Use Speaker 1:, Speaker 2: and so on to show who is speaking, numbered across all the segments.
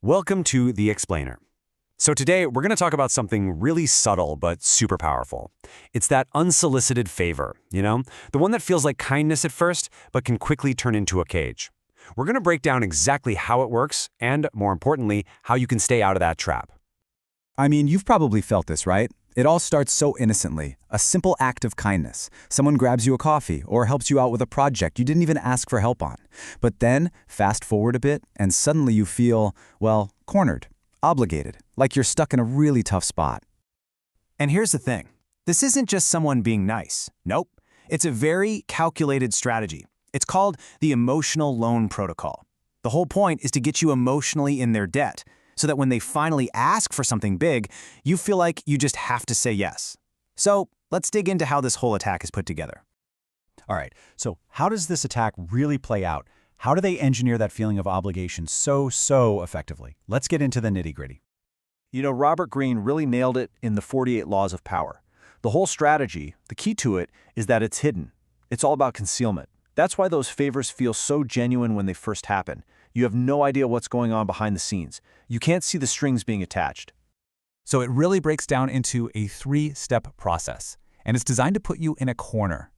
Speaker 1: Welcome to The Explainer. So today we're going to talk about something really subtle but super powerful. It's that unsolicited favor, the one that feels like kindness at first but can quickly turn into a cage. We're going to break down exactly how it works and, more importantly, how you can stay out of that trap.
Speaker 2: I mean, you've probably felt this, right? It all starts so innocently, a simple act of kindness. Someone grabs you a coffee or helps you out with a project you didn't even ask for help on. But then, fast forward a bit, and suddenly you feel, well, cornered, obligated, like you're stuck in a really tough spot.
Speaker 3: And here's the thing. This isn't just someone being nice. Nope. It's a very calculated strategy. It's called the emotional loan protocol. The whole point is to get you emotionally in their debt, so that when they finally ask for something big, you feel like you just have to say yes. So let's dig into how this whole attack is put together.
Speaker 4: All right, so how does this attack really play out? How do they engineer that feeling of obligation so effectively? Let's get into the nitty-gritty.
Speaker 5: Robert Greene really nailed it in the 48 Laws of Power. The whole strategy, the key to it, is that it's hidden. It's all about concealment. That's why those favors feel so genuine when they first happen. You have no idea what's going on behind the scenes. You can't see the strings being attached.
Speaker 4: So it really breaks down into a three-step process, and it's designed to put you in a corner.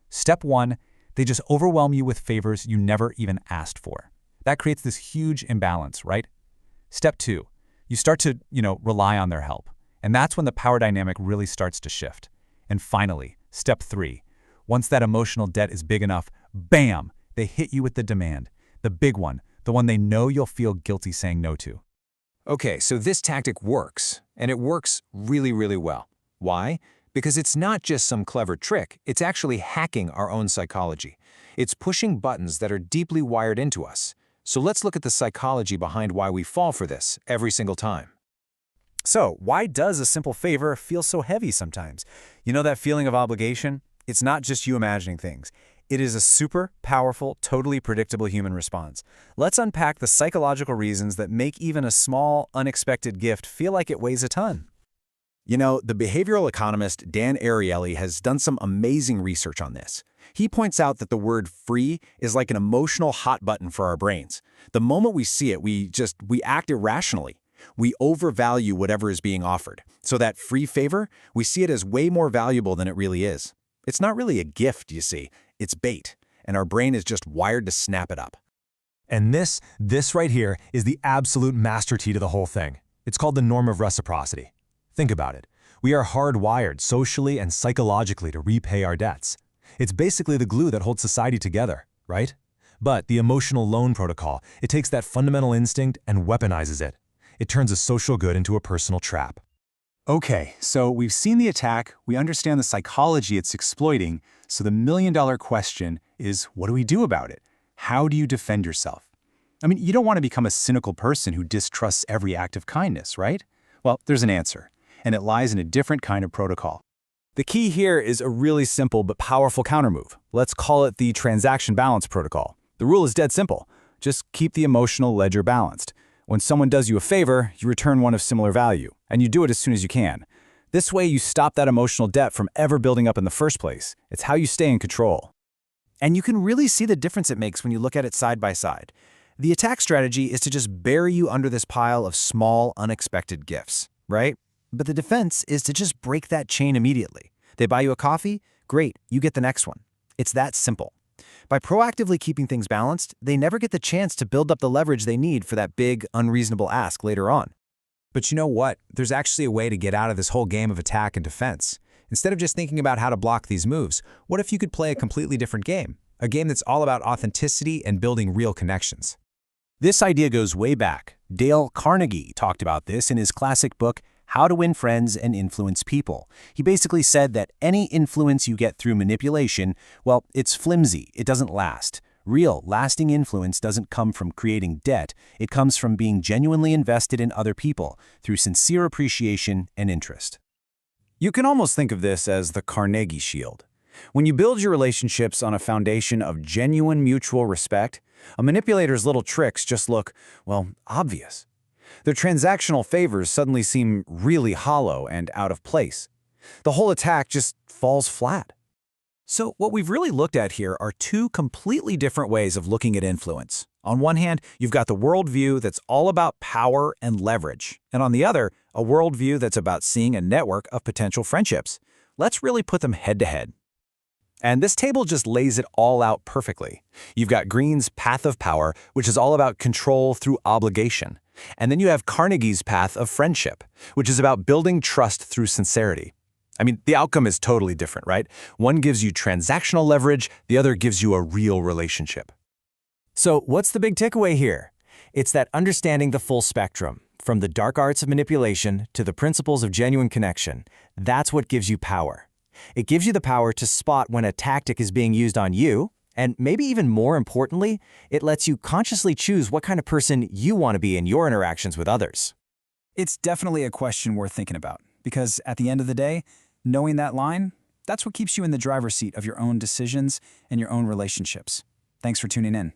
Speaker 4: Step one, they just overwhelm you with favors you never even asked for. That creates this huge imbalance, right? Step two, you start to, rely on their help, and that's when the power dynamic really starts to shift. And finally, step three, once that emotional debt is big enough, bam, they hit you with the demand, the big one, the one they know you'll feel guilty saying no to.
Speaker 3: Okay, so this tactic works, and it works really well. Why? Because it's not just some clever trick, it's actually hacking our own psychology. It's pushing buttons that are deeply wired into us. So let's look at the psychology behind why we fall for this every single time.
Speaker 2: So, why does a simple favor feel so heavy sometimes? You know that feeling of obligation? It's not just you imagining things. It is a super powerful, totally predictable human response. Let's unpack the psychological reasons that make even a small, unexpected gift feel like it weighs a ton.
Speaker 6: The behavioral economist Dan Ariely has done some amazing research on this. He points out that the word free is like an emotional hot button for our brains. The moment we see it, we act irrationally. We overvalue whatever is being offered. So that free favor, we see it as way more valuable than it really is. It's not really a gift, you see. It's bait, and our brain is just wired to snap it up.
Speaker 7: And this right here is the absolute master key to the whole thing. It's called the norm of reciprocity. Think about it. We are hardwired socially and psychologically to repay our debts. It's basically the glue that holds society together, right? But the emotional loan protocol, it takes that fundamental instinct and weaponizes it. It turns a social good into a personal trap.
Speaker 4: Okay, so we've seen the attack, we understand the psychology it's exploiting, so the million-dollar question is, what do we do about it? How do you defend yourself? I mean, you don't want to become a cynical person who distrusts every act of kindness, right? Well, there's an answer, and it lies in a different kind of protocol.
Speaker 2: The key here is a really simple but powerful countermove. Let's call it the transaction balance protocol. The rule is dead simple. Just keep the emotional ledger balanced. When someone does you a favor, you return one of similar value, and you do it as soon as you can. This way, you stop that emotional debt from ever building up in the first place. It's how you stay in control.
Speaker 3: And you can really see the difference it makes when you look at it side by side. The attack strategy is to just bury you under this pile of small, unexpected gifts, right? But the defense is to just break that chain immediately. They buy you a coffee? Great, you get the next one. It's that simple. By proactively keeping things balanced, they never get the chance to build up the leverage they need for that big, unreasonable ask later on.
Speaker 2: But you know what? There's actually a way to get out of this whole game of attack and defense. Instead of just thinking about how to block these moves, what if you could play a completely different game? A game that's all about authenticity and building real connections.
Speaker 3: This idea goes way back. Dale Carnegie talked about this in his classic book, How to Win Friends and Influence People. He basically said that any influence you get through manipulation, well, it's flimsy, it doesn't last. Real, lasting influence doesn't come from creating debt, it comes from being genuinely invested in other people through sincere appreciation and interest.
Speaker 2: You can almost think of this as the Carnegie Shield. When you build your relationships on a foundation of genuine mutual respect, a manipulator's little tricks just look, well, obvious. Their transactional favors suddenly seem really hollow and out of place. The whole attack just falls flat. So what we've really looked at here are two completely different ways of looking at influence. On one hand, you've got the worldview that's all about power and leverage, and on the other, a worldview that's about seeing a network of potential friendships. Let's really put them head to head. And this table just lays it all out perfectly. You've got Green's path of power, which is all about control through obligation. And then you have Carnegie's path of friendship, which is about building trust through sincerity. I mean, the outcome is totally different, right? One gives you transactional leverage, the other gives you a real relationship.
Speaker 3: So what's the big takeaway here? It's that understanding the full spectrum, from the dark arts of manipulation to the principles of genuine connection, that's what gives you power. It gives you the power to spot when a tactic is being used on you, and maybe even more importantly, it lets you consciously choose what kind of person you want to be in your interactions with others.
Speaker 2: It's definitely a question worth thinking about, because at the end of the day, knowing that line, that's what keeps you in the driver's seat of your own decisions and your own relationships. Thanks for tuning in.